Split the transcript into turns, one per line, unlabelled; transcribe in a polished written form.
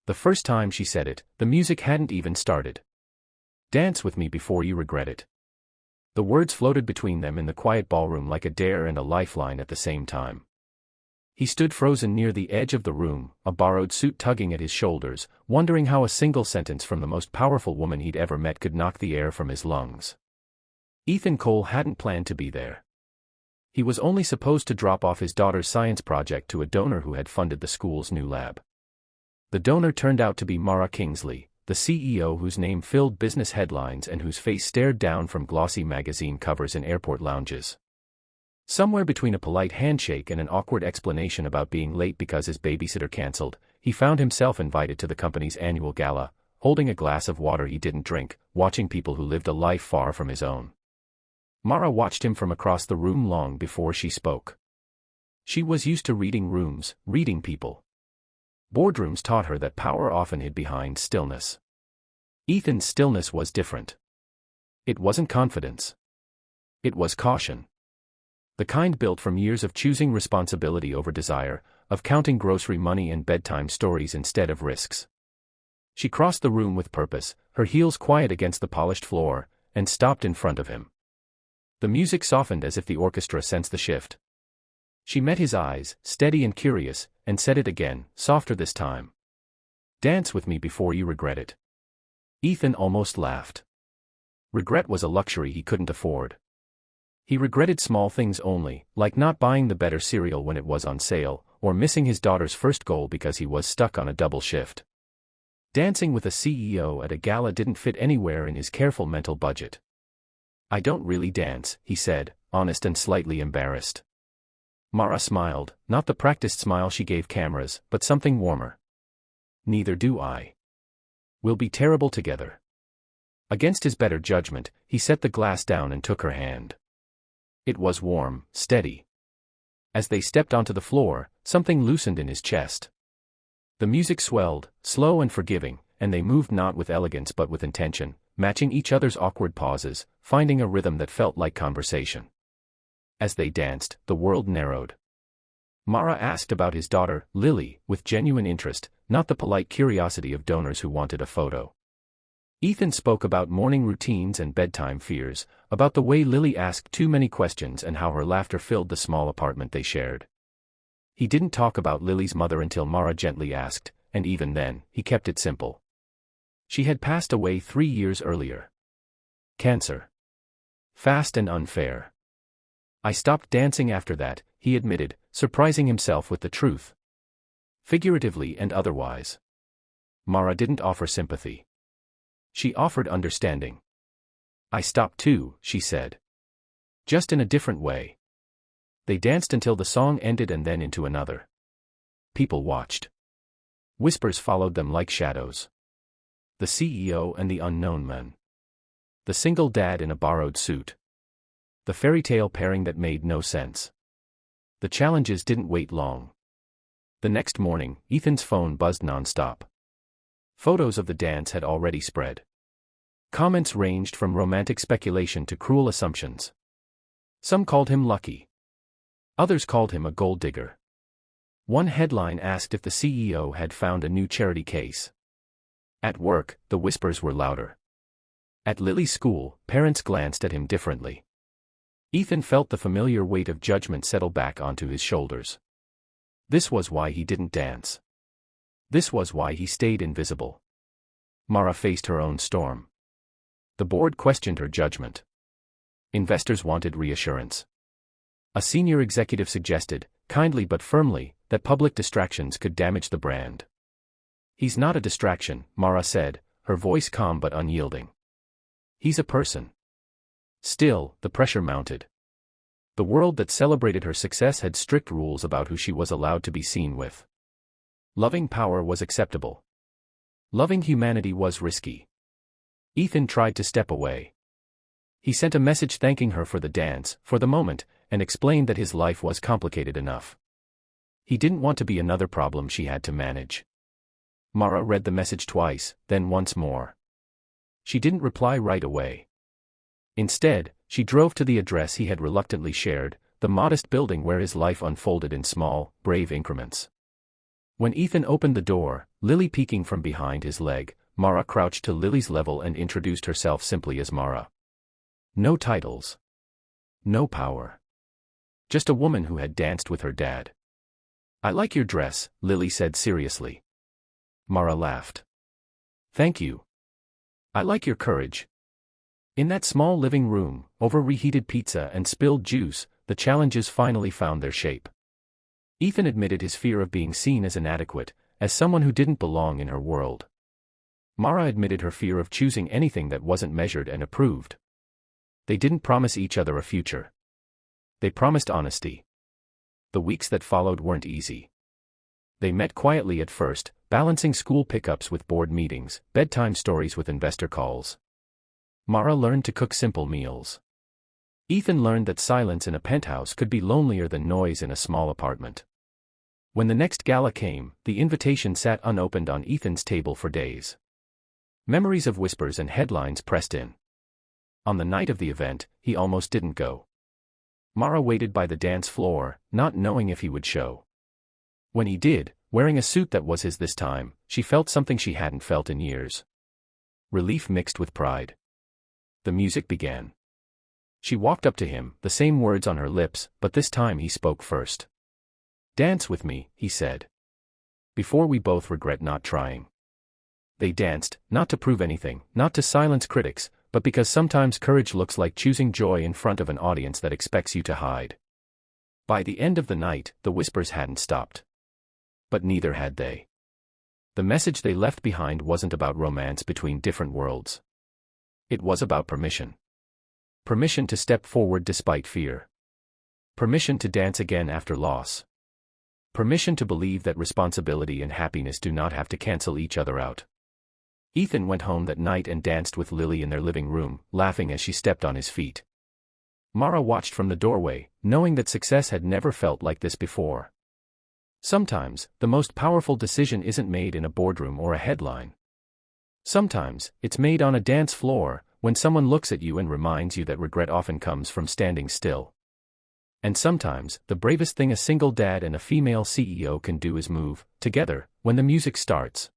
The first time she said it, the music hadn't even started. Dance with me before you regret it. The words floated between them in the quiet ballroom like a dare and a lifeline at the same time. He stood frozen near the edge of the room, a borrowed suit tugging at his shoulders, wondering how a single sentence from the most powerful woman he'd ever met could knock the air from his lungs. Ethan Cole hadn't planned to be there. He was only supposed to drop off his daughter's science project to a donor who had funded the school's new lab. The donor turned out to be Mara Kingsley, the CEO whose name filled business headlines and whose face stared down from glossy magazine covers in airport lounges. Somewhere between a polite handshake and an awkward explanation about being late because his babysitter canceled, he found himself invited to the company's annual gala, holding a glass of water he didn't drink, watching people who lived a life far from his own. Mara watched him from across the room long before she spoke. She was used to reading rooms, reading people. Boardrooms taught her that power often hid behind stillness. Ethan's stillness was different. It wasn't confidence. It was caution. The kind built from years of choosing responsibility over desire, of counting grocery money and bedtime stories instead of risks. She crossed the room with purpose, her heels quiet against the polished floor, and stopped in front of him. The music softened as if the orchestra sensed the shift. She met his eyes, steady and curious, and said it again, softer this time. Dance with me before you regret it. Ethan almost laughed. Regret was a luxury he couldn't afford. He regretted small things only, like not buying the better cereal when it was on sale, or missing his daughter's first goal because he was stuck on a double shift. Dancing with a CEO at a gala didn't fit anywhere in his careful mental budget. I don't really dance, he said, honest and slightly embarrassed. Mara smiled, not the practiced smile she gave cameras, but something warmer. Neither do I. We'll be terrible together. Against his better judgment, he set the glass down and took her hand. It was warm, steady. As they stepped onto the floor, something loosened in his chest. The music swelled, slow and forgiving, and they moved not with elegance but with intention, matching each other's awkward pauses, finding a rhythm that felt like conversation. As they danced, the world narrowed. Mara asked about his daughter, Lily, with genuine interest, not the polite curiosity of donors who wanted a photo. Ethan spoke about morning routines and bedtime fears, about the way Lily asked too many questions and how her laughter filled the small apartment they shared. He didn't talk about Lily's mother until Mara gently asked, and even then, he kept it simple. She had passed away 3 years earlier. Cancer. Fast and unfair. I stopped dancing after that, he admitted, surprising himself with the truth. Figuratively and otherwise. Mara didn't offer sympathy. She offered understanding. I stopped too, she said. Just in a different way. They danced until the song ended and then into another. People watched. Whispers followed them like shadows. The CEO and the unknown man. The single dad in a borrowed suit. The fairy tale pairing that made no sense. The challenges didn't wait long. The next morning, Ethan's phone buzzed nonstop. Photos of the dance had already spread. Comments ranged from romantic speculation to cruel assumptions. Some called him lucky. Others called him a gold digger. One headline asked if the CEO had found a new charity case. At work, the whispers were louder. At Lily's school, parents glanced at him differently. Ethan felt the familiar weight of judgment settle back onto his shoulders. This was why he didn't dance. This was why he stayed invisible. Mara faced her own storm. The board questioned her judgment. Investors wanted reassurance. A senior executive suggested, kindly but firmly, that public distractions could damage the brand. He's not a distraction, Mara said, her voice calm but unyielding. He's a person. Still, the pressure mounted. The world that celebrated her success had strict rules about who she was allowed to be seen with. Loving power was acceptable. Loving humanity was risky. Ethan tried to step away. He sent a message thanking her for the dance, for the moment, and explained that his life was complicated enough. He didn't want to be another problem she had to manage. Mara read the message twice, then once more. She didn't reply right away. Instead, she drove to the address he had reluctantly shared, the modest building where his life unfolded in small, brave increments. When Ethan opened the door, Lily peeking from behind his leg, Mara crouched to Lily's level and introduced herself simply as Mara. No titles. No power. Just a woman who had danced with her dad. I like your dress, Lily said seriously. Mara laughed. Thank you. I like your courage. In that small living room, over reheated pizza and spilled juice, the challenges finally found their shape. Ethan admitted his fear of being seen as inadequate, as someone who didn't belong in her world. Mara admitted her fear of choosing anything that wasn't measured and approved. They didn't promise each other a future. They promised honesty. The weeks that followed weren't easy. They met quietly at first, balancing school pickups with board meetings, bedtime stories with investor calls. Mara learned to cook simple meals. Ethan learned that silence in a penthouse could be lonelier than noise in a small apartment. When the next gala came, the invitation sat unopened on Ethan's table for days. Memories of whispers and headlines pressed in. On the night of the event, he almost didn't go. Mara waited by the dance floor, not knowing if he would show. When he did, wearing a suit that was his this time, she felt something she hadn't felt in years. Relief mixed with pride. The music began. She walked up to him, the same words on her lips, but this time he spoke first. Dance with me, he said. Before we both regret not trying. They danced, not to prove anything, not to silence critics, but because sometimes courage looks like choosing joy in front of an audience that expects you to hide. By the end of the night, the whispers hadn't stopped. But neither had they. The message they left behind wasn't about romance between different worlds. It was about permission. Permission to step forward despite fear. Permission to dance again after loss. Permission to believe that responsibility and happiness do not have to cancel each other out. Ethan went home that night and danced with Lily in their living room, laughing as she stepped on his feet. Mara watched from the doorway, knowing that success had never felt like this before. Sometimes, the most powerful decision isn't made in a boardroom or a headline. Sometimes, it's made on a dance floor, when someone looks at you and reminds you that regret often comes from standing still. And sometimes, the bravest thing a single dad and a female CEO can do is move, together, when the music starts.